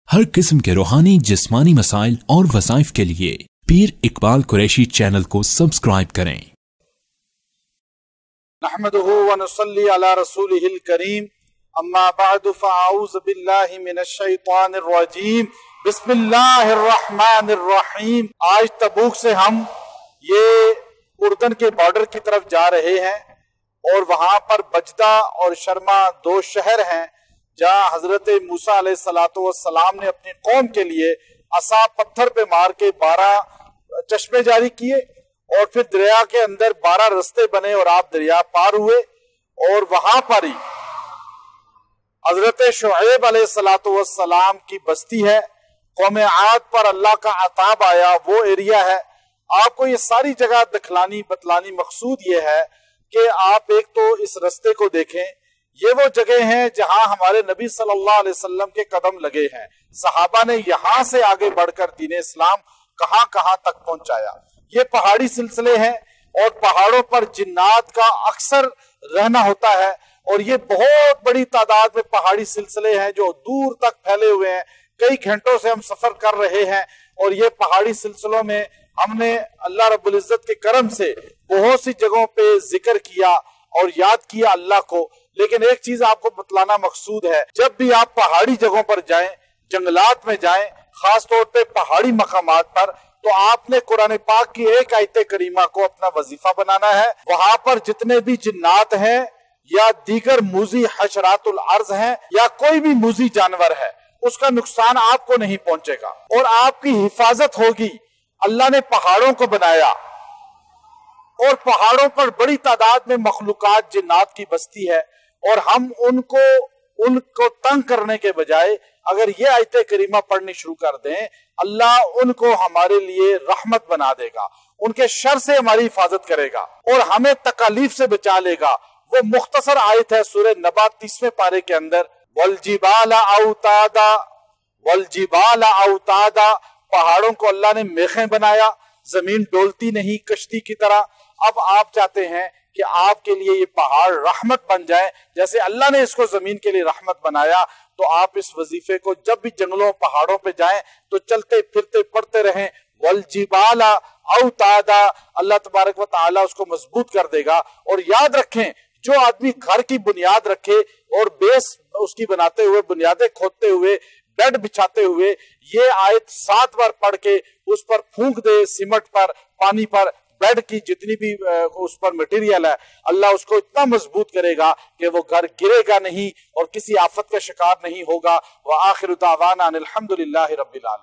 हर किस्म के रूहानी जिस्मानी मसाइल और वज़ाइफ के लिए पीर इकबाल कुरैशी चैनल को सब्सक्राइब करें। नहमदुहु व नुसल्ली अला रसूलिहिल करीम, अम्मा बअदु फ़अऊज़ु बिल्लाहि मिनश शैतानिर रजीम, बिस्मिल्लाहिर रहमानिर रहीम। आज तबूक से हम ये उर्दन के बॉर्डर की तरफ जा रहे हैं और वहां पर बजदा और शर्मा दो शहर हैं जहां हजरत मूसा अलैहिस्सलातु वस्सलाम ने अपनी कौम के लिए असा पत्थर पे मार के 12 चश्मे जारी किए और फिर दरिया के अंदर 12 रास्ते बने और आप दरिया पार हुए। और वहां पर ही हजरत शुएब अलैहिस्सलातु वस्सलाम की बस्ती है। कौम आद पर अल्लाह का अताब आया, वो एरिया है। आपको ये सारी जगह दिखलानी बतलानी मकसूद ये है कि आप एक तो इस रास्ते को देखें। ये वो जगह हैं जहां हमारे नबी सल्लल्लाहु अलैहि वसल्लम के कदम लगे हैं। सहाबा ने यहां से आगे बढ़कर दीन इस्लाम कहां कहां तक पहुंचाया। ये पहाड़ी सिलसिले हैं और पहाड़ों पर जिन्नात का अक्सर रहना होता है और ये बहुत बड़ी तादाद में पहाड़ी सिलसिले हैं जो दूर तक फैले हुए हैं। कई घंटों से हम सफर कर रहे हैं और ये पहाड़ी सिलसिलों में हमने अल्लाह रब्बुल इज्जत के करम से बहुत सी जगहों पे जिक्र किया और याद किया अल्लाह को। लेकिन एक चीज आपको बतलाना मकसूद है, जब भी आप पहाड़ी जगहों पर जाएं, जंगलात में जाएं, खास तौर पे पहाड़ी मकामात पर, तो आपने कुरान पाक की एक आयत करीमा को अपना वजीफा बनाना है। वहां पर जितने भी जिन्नात हैं या दीगर मूजी हशरातुल अर्ज हैं या कोई भी मूजी जानवर है, उसका नुकसान आपको नहीं पहुंचेगा और आपकी हिफाजत होगी। अल्लाह ने पहाड़ों को बनाया और पहाड़ों पर बड़ी तादाद में मखलूकात जिन्नात की बस्ती है और हम उनको तंग करने के बजाय अगर ये आयत करीमा पढ़नी शुरू कर दें, अल्लाह उनको हमारे लिए रहमत बना देगा, उनके शर से हमारी हिफाजत करेगा और हमें तकालीफ से बचा लेगा। वो मुख्तसर आयत है सूरह नबा 30वें पारे के अंदर, वलजिबाला औतादा, वलजिबाला औतादा। पहाड़ों को अल्लाह ने मेखें बनाया, जमीन डोलती नहीं कश्ती की तरह। अब आप चाहते हैं कि आपके लिए ये पहाड़ रहमत बन जाए, जैसे अल्लाह ने इसको जमीन के लिए रहमत बनाया। तो आप इस वजीफे को जब भी जंगलों पहाड़ों पे जाएं तो चलते फिरते पढ़ते रहें, वलजिबाला औतादा। अल्लाह तबारक व तआला उसको मजबूत कर देगा। और याद रखें, जो आदमी घर की बुनियाद रखे और बेस उसकी बनाते हुए, बुनियादें खोदते हुए, बेड बिछाते हुए ये आयत 7 बार पढ़ के उस पर फूंक दे, सीमेंट पर, पानी पर, बेड की जितनी भी उस पर मटेरियल है, अल्लाह उसको इतना मजबूत करेगा कि वो घर गिरेगा नहीं और किसी आफत का शिकार नहीं होगा। व आखिरु दावाना अनिल हम्दुलिल्लाहि रब्बिल आलमीन।